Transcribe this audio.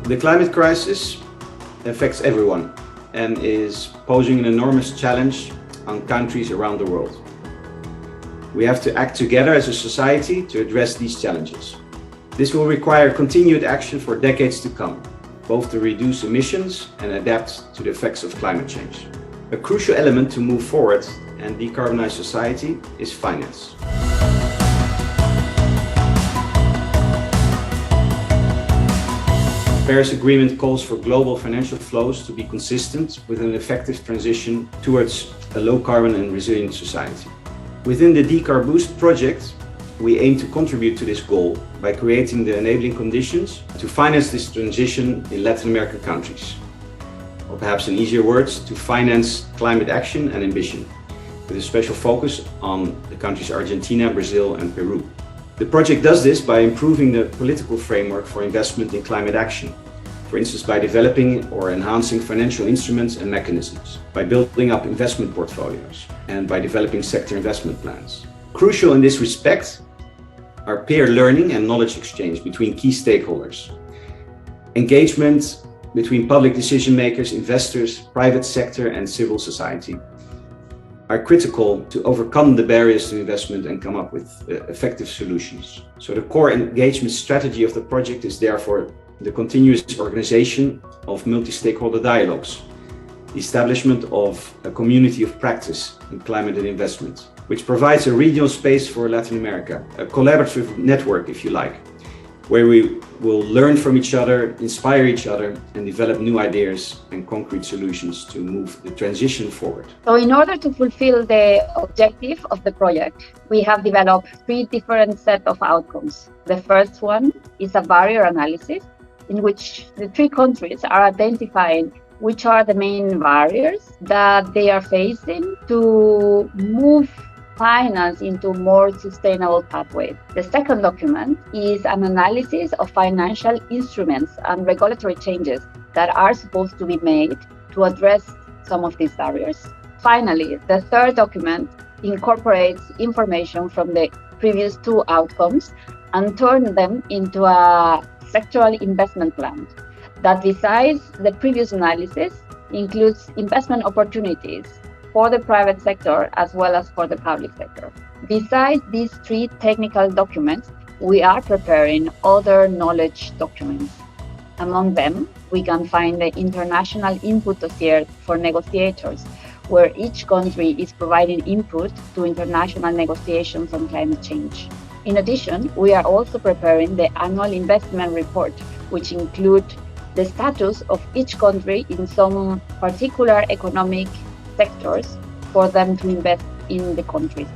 The climate crisis affects everyone and is posing an enormous challenge on countries around the world. We have to act together as a society to address these challenges. This will require continued action for decades to come, both to reduce emissions and adapt to the effects of climate change. A crucial element to move forward and decarbonize society is finance. The Paris Agreement calls for global financial flows to be consistent with an effective transition towards a low-carbon and resilient society. Within the DecarBOOST project, we aim to contribute to this goal by creating the enabling conditions to finance this transition in Latin American countries. Or perhaps in easier words, to finance climate action and ambition, with a special focus on the countries Argentina, Brazil and Peru. The project does this by improving the political framework for investment in climate action, for instance by developing or enhancing financial instruments and mechanisms, by building up investment portfolios, and by developing sector investment plans. Crucial in this respect are peer learning and knowledge exchange between key stakeholders, engagement between public decision makers, investors, private sector and civil society are critical to overcome the barriers to investment and come up with effective solutions. So the core engagement strategy of the project is therefore the continuous organization of multi-stakeholder dialogues, the establishment of a community of practice in climate and investment, which provides a regional space for Latin America, a collaborative network, if you like, where we will learn from each other, inspire each other, and develop new ideas and concrete solutions to move the transition forward. So in order to fulfill the objective of the project, we have developed 3 different sets of outcomes. The first one is a barrier analysis, in which the 3 countries are identifying which are the main barriers that they are facing to move finance into more sustainable pathways. The second document is an analysis of financial instruments and regulatory changes that are supposed to be made to address some of these barriers. Finally, the third document incorporates information from the previous 2 outcomes and turns them into a sectoral investment plan that, besides the previous analysis, includes investment opportunities for the private sector as well as for the public sector. Besides these 3 technical documents, we are preparing other knowledge documents. Among them, we can find the international input dossier for negotiators, where each country is providing input to international negotiations on climate change. In addition, we are also preparing the annual investment report, which includes the status of each country in some particular economic sectors for them to invest in the countries.